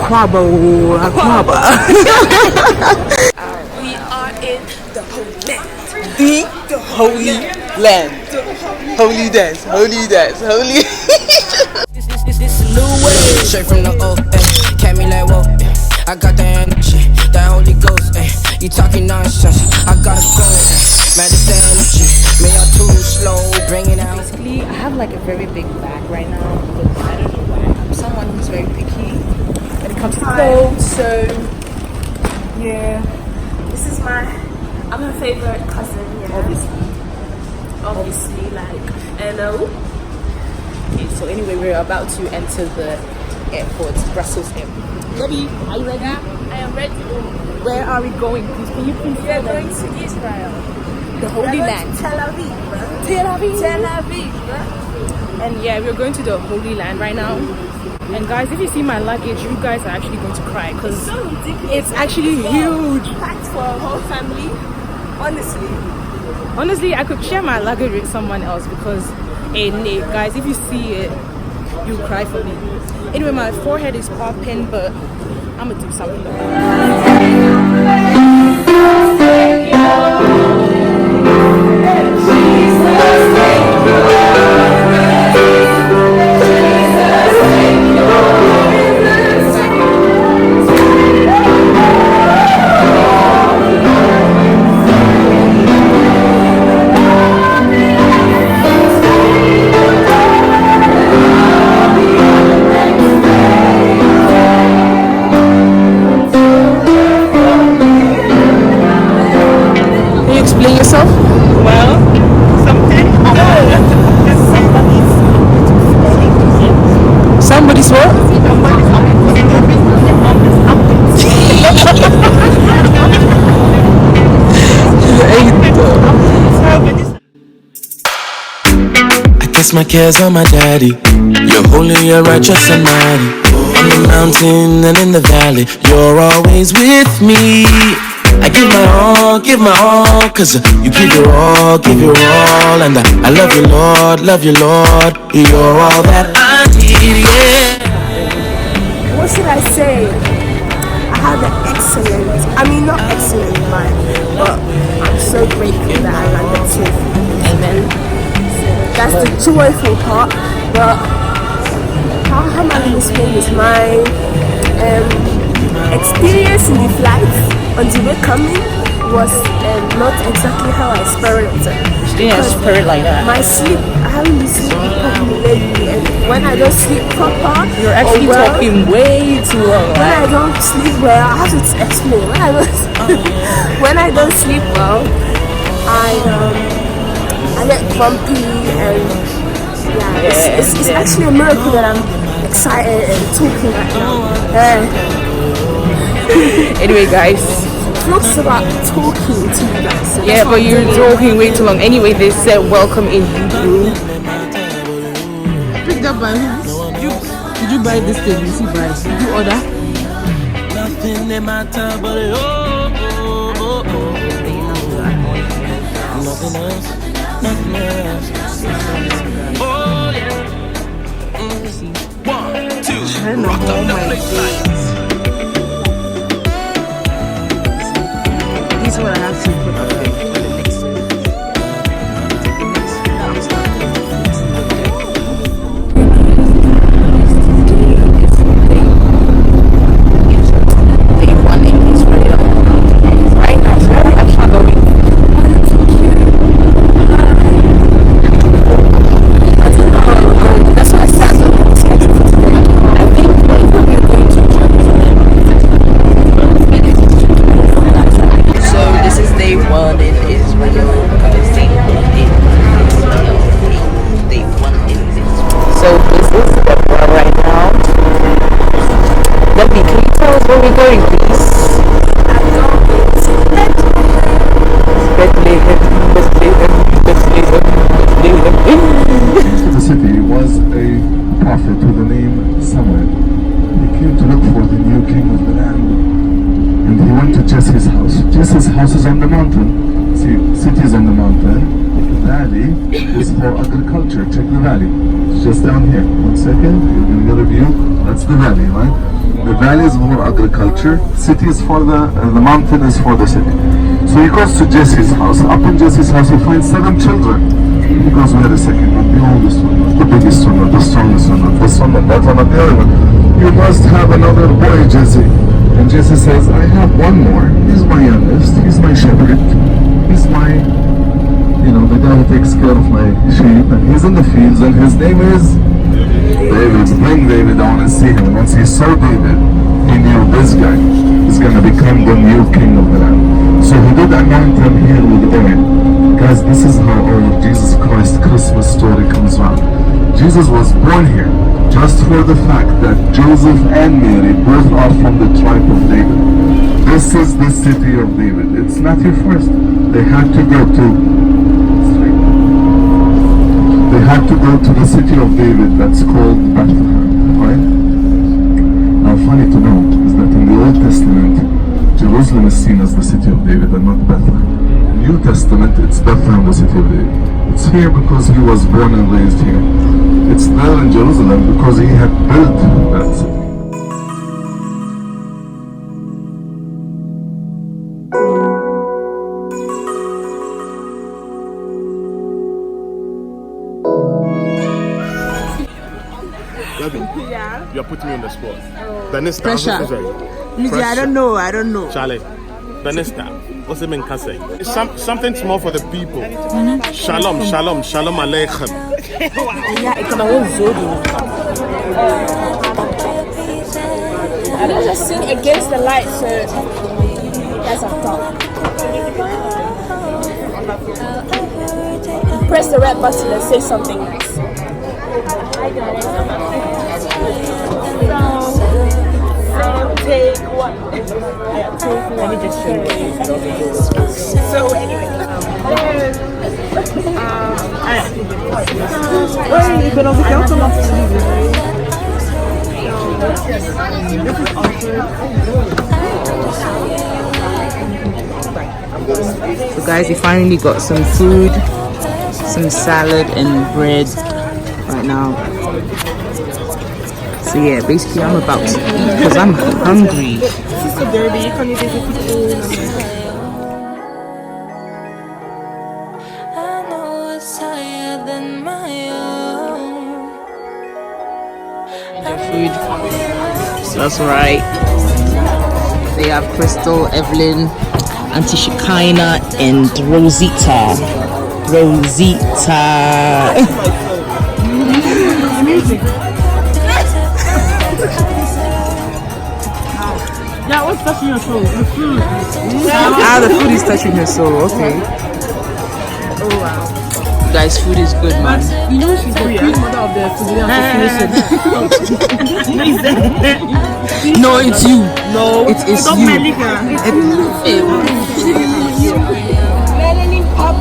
Aquaba. We are in the Holy Land. The Holy Land. Holy dance. This a new way. Straight from the O, came me like whoa. I got that energy, that Holy Ghost. You talking nonsense, I gotta go. Man, this energy, me I'm too slow, bring it out. Basically, I have like a very big bag right now because I don't know why. I'm someone who's very picky when it comes to clothes. So yeah, This is I'm her favorite cousin. Yeah. Obviously, like hello. okay. So anyway, we're about to enter the airport, Brussels airport. Ready? Are you ready? I am ready. Where are we going? Please, can you please We are going to Israel. the Holy Land? Tel Aviv. Tel Aviv. And yeah, we're going to the Holy Land right now. And guys, if you see my luggage, you guys are actually going to cry because So ridiculous. it's actually huge. Packed for a whole family. Honestly, I could share my luggage with someone else because, hey, guys, if you see it, you cry for me. Anyway, my forehead is popping, but I'm gonna do something about explain yourself? Well, something. Somebody's what? I guess my cares on my daddy. You're holy, you're righteous and mighty. On the mountain and in the valley, you're always with me. I give my all, cause you give your all, and I love you, Lord, you're all that I need, yeah. What should I say? I have an not excellent mind, but I'm so grateful that I landed safely. Amen. That's the joyful part, but how am I going to explain this? My experience in the flight on the way coming was not exactly how I experienced it. Yeah, spirit like that. My sleep, I haven't been sleeping properly lately, and when I don't sleep proper, You're actually talking way too long. when I don't sleep well, I have to explain. When I don't sleep well, I get grumpy, and it's actually a miracle that I'm excited and talking right now. Anyway, guys. It's about talking to you guys. So Yeah, but you're talking way too long. Anyway, they said welcome in Hebrew. Picked up by who? Did you buy this thing? You see, buy? Did you order? Nothing in my time but nothing else. Oh yeah. 1, 2, rock up the place. This is what I have to put on for the next one. Day 1 in Israel. Right now, so I'm actually going. That's what I said. I think we're going to Jerusalem. So this is day 1 in Israel. It's day 1 in Israel. Day 1 in Israel. So this is where we are right now. Lovely, can you tell us where we're going, please? The city was a prophet with the name Samuel. He came to look for the new king of the land. And he went to Jesse's house. Jesse's house is on the mountain. See, city is on the mountain. The valley is for agriculture. Check the valley. It's just down here. 1 second. You're going to get a view. That's the valley, right? The valley is for agriculture. City is for the mountain is for the city. So he goes to Jesse's house. Up in Jesse's house, he finds 7 children. He goes, wait a second, not the oldest one, not the biggest one, not the strongest one, not this one, not that one, not the other one. You must have another boy, Jesse. And Jesse says, I have one more. He's my youngest. He's my shepherd. He's my, the guy who takes care of my sheep. And he's in the fields, and his name is David. Bring David, I want to see him. Once he saw David, he knew this guy is going to become the new king of the land. So he did anoint him here with oil. Guys, this is how our Jesus Christ Christmas story comes around. Jesus was born here just for the fact that Joseph and Mary both are from the tribe of David. This is the city of David. It's not here first. They had to go to the city of David that's called Bethlehem, right? Now funny to know is that in the Old Testament, Jerusalem is seen as the city of David and not Bethlehem. New Testament, it's Bethlehem, the city of David. It's here because he was born and raised here. It's there in Jerusalem because he had built that city. Yeah. You're putting me on the spot. The Nista. Pressure. Lydia, I don't know. Charlie, the Nista. What's it mean, can say? It's something small for the people. Shalom, shalom, shalom aleichem. I don't just sit against the light, so that's a thought. Press the red button and say something nice. Take what? Let me just show you. So anyway, Ik ben overgeld om af te So guys, we finally got some food, some salad and bread right now. So yeah, basically I'm about to eat because I'm hungry. Sister Derby, je kan niet even goed eten. Food. That's right. They have Crystal, Evelyn, Auntie Shekinah, and Rosita. Yeah, what's touching your soul? The food. The food is touching her soul. Okay. Oh wow. Guys, food is good, man. You know she's the mother of the food. No, it's you. No, it is don't you. Melanie up,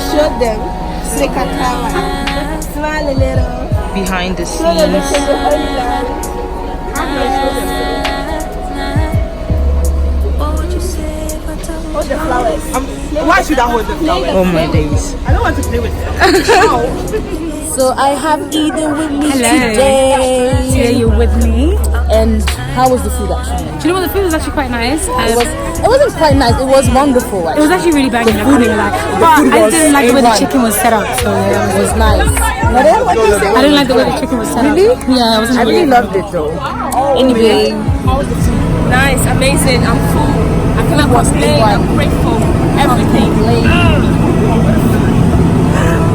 show them, stick a camera, smile a little. Behind the Show them the scenes. Hold the flowers. Why should I hold the flower? Oh my days. I don't want to play with them. So I have Eden with me today. Today you're with me. And how was the food actually? Do you know what, the food was actually quite nice. It wasn't quite nice. It was wonderful. It was actually really banging. I can't even lie. But I didn't like the way the chicken was set up. So yeah, It was nice. But then what did you say? I didn't like the way the chicken was set up. Really? Yeah, I wasn't I really loved it though. Anyway, Nice, amazing. I'm full. I cannot complain. I'm grateful. Everything.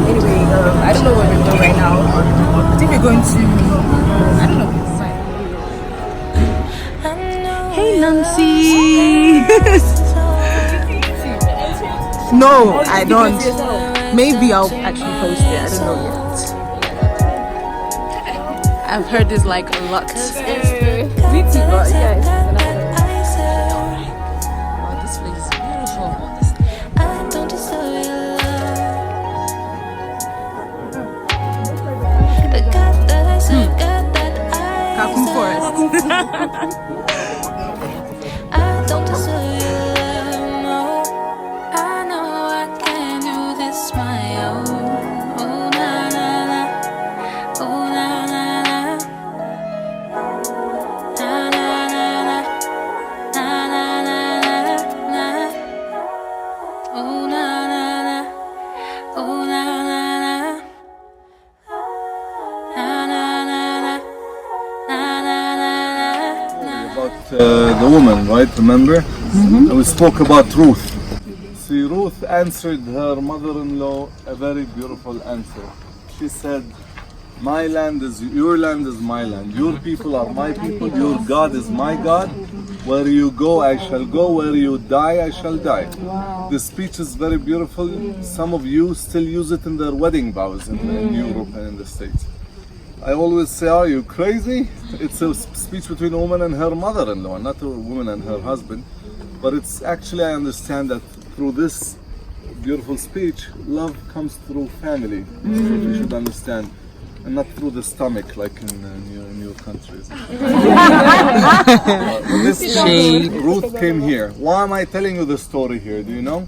Anyway, I don't know where we're going right now. I think we're going to, I don't know. Hey Nancy. No, I don't. Maybe I'll actually post it. I don't know yet. I've heard this like a lot. But yeah, wow, this place is beautiful. Captain Forest. about the woman, right? Remember? And we spoke about Ruth. See, Ruth answered her mother-in-law a very beautiful answer. She said, my land is your land is my land. Your people are my people. Your God is my God. Where you go, I shall go. Where you die, I shall die. This speech is very beautiful. Some of you still use it in their wedding vows in Europe and in the States. I always say, are you crazy? It's a speech between a woman and her mother-in-law, not a woman and her husband. But it's actually, I understand that through this beautiful speech, love comes through family. That's what you should understand. And not through the stomach like in your countries. Ruth came here. Why am I telling you the story here? Do you know?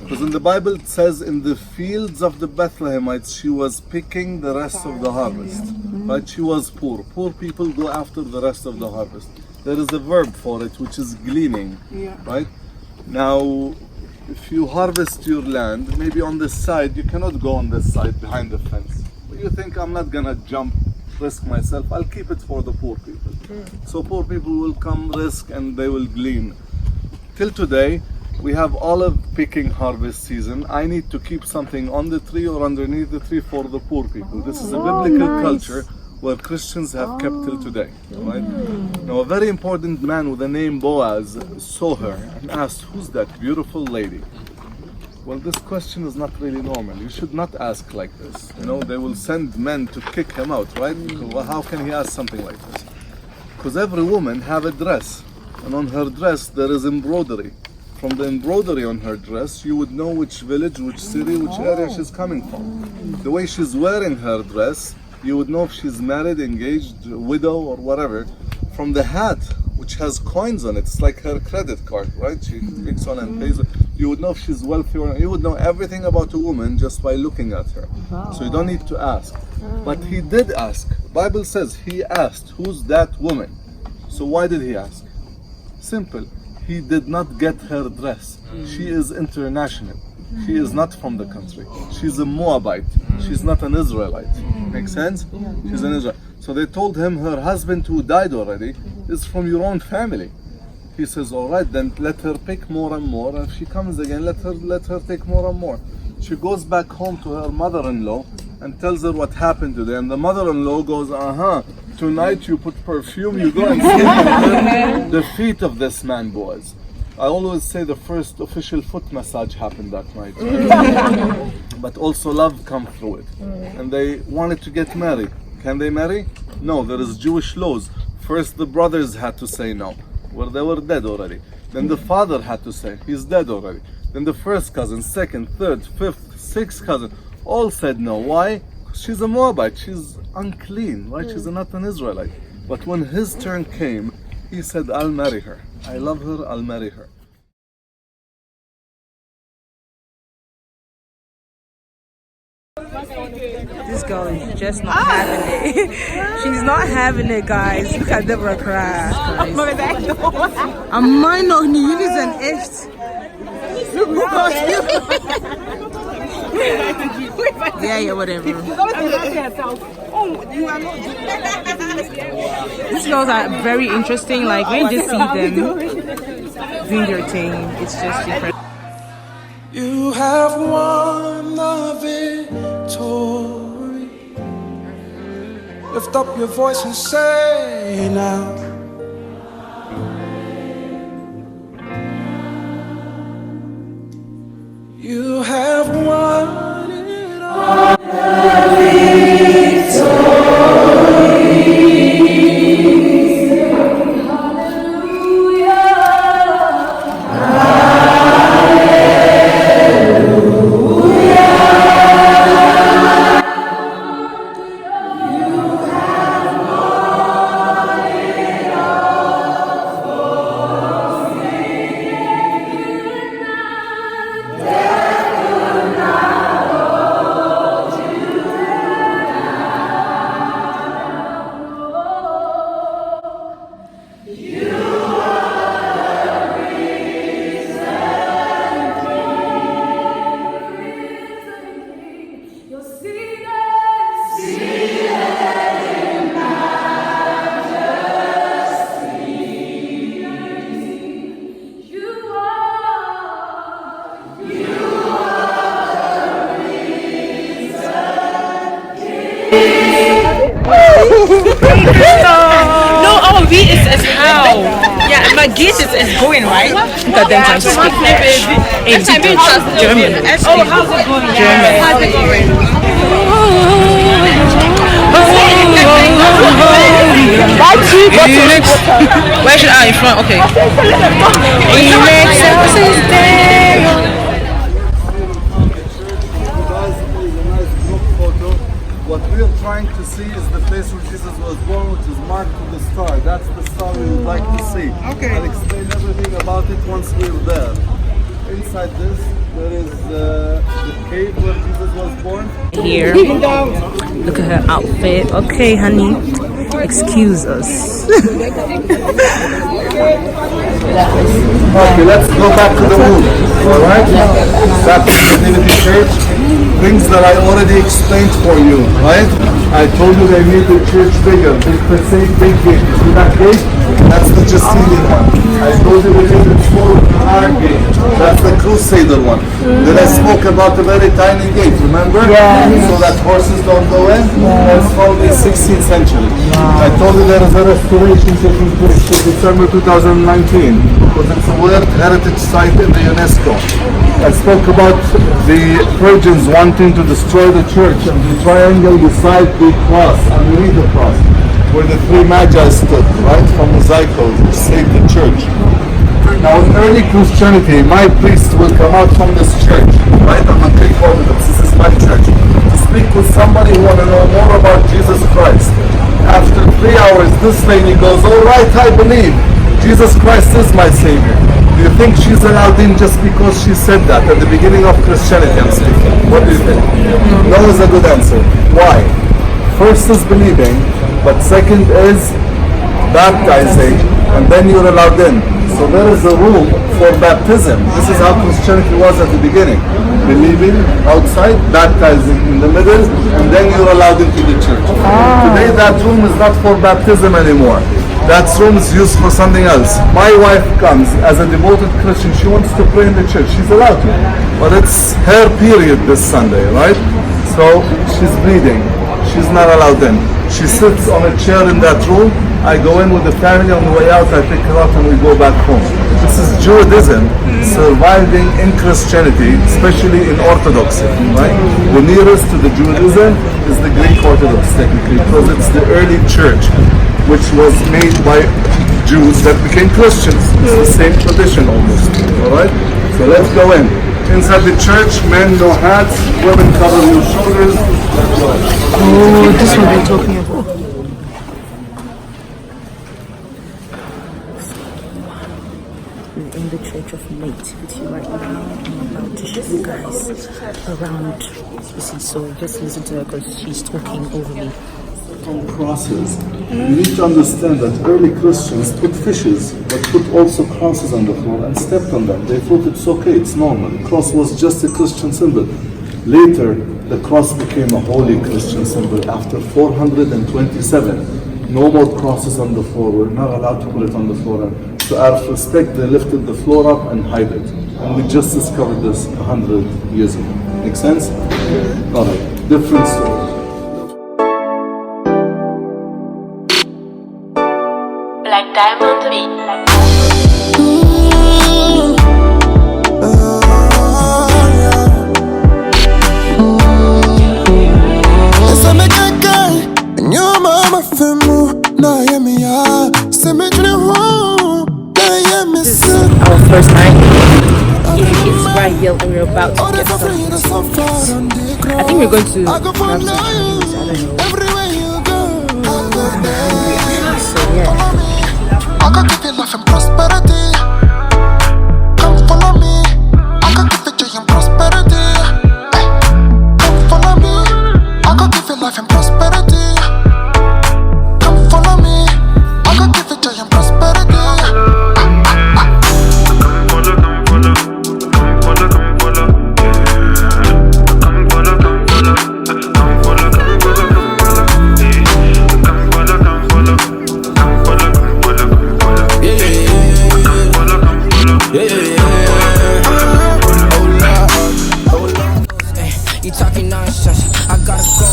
Because in the Bible it says in the fields of the Bethlehemites she was picking the rest of the harvest. Right? She was poor. Poor people go after the rest of the harvest. There is a verb for it which is gleaning. Right? Now if you harvest your land, maybe on this side, you cannot go on this side behind the fence. You think I'm not gonna risk myself, I'll keep it for the poor people. So poor people will come, risk, and they will glean. Till today, we have olive picking harvest season. I need to keep something on the tree or underneath the tree for the poor people. This is a biblical culture where Christians have kept till today. Right? Now a very important man with the name Boaz saw her and asked, who's that beautiful lady? Well, this question is not really normal. You should not ask like this. You know, they will send men to kick him out, right? Well, how can he ask something like this? Because every woman have a dress, and on her dress there is embroidery. From the embroidery on her dress, you would know which village, which city, which area she's coming from. The way she's wearing her dress, you would know if she's married, engaged, widow, or whatever. From the hat, which has coins on it, it's like her credit card, right? She picks on and pays it. You would know if she's wealthy or not. You would know everything about a woman just by looking at her. So you don't need to ask. But he did ask. The Bible says he asked, who's that woman? So why did he ask? Simple. He did not get her dress. She is international. She is not from the country. She's a Moabite. She's not an Israelite. Make sense? She's an Israelite. So they told him her husband who died already is from your own family. He says, all right, then let her pick more and more. And if she comes again, let her take more and more. She goes back home to her mother-in-law and tells her what happened today. And the mother-in-law goes, tonight you put perfume, you go and sit under the feet of this man, Boaz. I always say the first official foot massage happened that night. But also love come through it. And they wanted to get married. Can they marry? No, there is Jewish laws. First the brothers had to say no. Well, they were dead already. Then the father had to say, he's dead already. Then the first cousin, second, third, fifth, sixth cousin, all said no. Why? Because she's a Moabite, she's unclean, right? She's not an Israelite. But when his turn came, he said, I'll marry her. I love her, I'll marry her. This girl is just not having it. She's not having it, guys. Look at Deborah cry. I'm mine on you. It is an echt. Yeah, whatever. These girls are very interesting. Like when you just see them doing their thing, it's just different. You have won the victory. Lift up your voice and say now. You have won it all. It's how. Yeah, my gate is going right. Look at them trying to speak in German. Oh, how's it going? German. How's it going? Where should I? In front? Okay. What we're trying to see is the place where Jesus was born, which is marked with the star. That's the star we would like to see. Okay. I'll explain everything about it once we're there. Inside this, there is the cave where Jesus was born. Here. Look at her outfit. Okay, honey. Excuse us. Okay, let's go back to the moon. Alright? Back to the Divinity Church. Things that I already explained for you, right? I told you they made the church bigger. They say big gate. See that gate? That's the Justinian one. I told you they made it small gate. That's the Crusader one. Then I spoke about the very tiny gate, remember? Yeah. So that horses don't go in? That's from the 16th century. I told you there is a restoration taking place in December 2019 because it's a World Heritage Site in the UNESCO. I spoke about the Persians wanting to destroy the church and the triangle beside the cross, underneath the cross, where the three magi stood, right, from Mosaico, which saved the church. Now in early Christianity, my priest will come out from this church, right, I'm a Greek Orthodox, this is my church, to speak with somebody who want to know more about Jesus Christ. After 3 hours, this lady goes, all right, I believe Jesus Christ is my Savior. Do you think she's allowed in just because she said that at the beginning of Christianity, I'm speaking? What do you think? No is a good answer. Why? First is believing, but second is baptizing, and then you're allowed in. So there is a rule for baptism. This is how Christianity was at the beginning. Believing outside, baptizing in the middle, and then you're allowed into the church. Today that room is not for baptism anymore. That room is used for something else. My wife comes as a devoted Christian. She wants to pray in the church. She's allowed to. But it's her period this Sunday, right? So she's bleeding. She's not allowed in. She sits on a chair in that room. I go in with the family. On the way out, I pick her up and we go back home. This is Judaism surviving in Christianity, especially in Orthodoxy, right? The nearest to the Judaism is the Greek Orthodox, technically, because it's the early church, which was made by Jews that became Christians. It's the same tradition almost, alright? So let's go in. Inside the church, men no hats, women cover your shoulders. Oh, this is what we're talking about. We're in the Church of Nativity right now. I'm about to show you guys around. You see, so just listen to her because she's talking over me. Crosses. You need to understand that early Christians put fishes, but put also crosses on the floor and stepped on them. They thought it's okay, it's normal. The cross was just a Christian symbol. Later, the cross became a holy Christian symbol after 427. No more crosses on the floor. We're not allowed to put it on the floor. And so out of respect, they lifted the floor up and hide it. And we just discovered this 100 years ago. Make sense? Alright, different story. Like diamond beat. Our first night. It's right here and we're about to get some. I think we're going to grab some Chinese, I don't know. So yeah. I can give you life and prosperity. Come follow me. I can give you joy and prosperity. Come follow me. I can give you life and prosperity. Come follow me. I can give you joy and prosperity. You talking nonsense, I gotta go.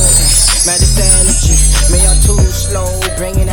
Man, this the energy. Man, y'all too slow, bringing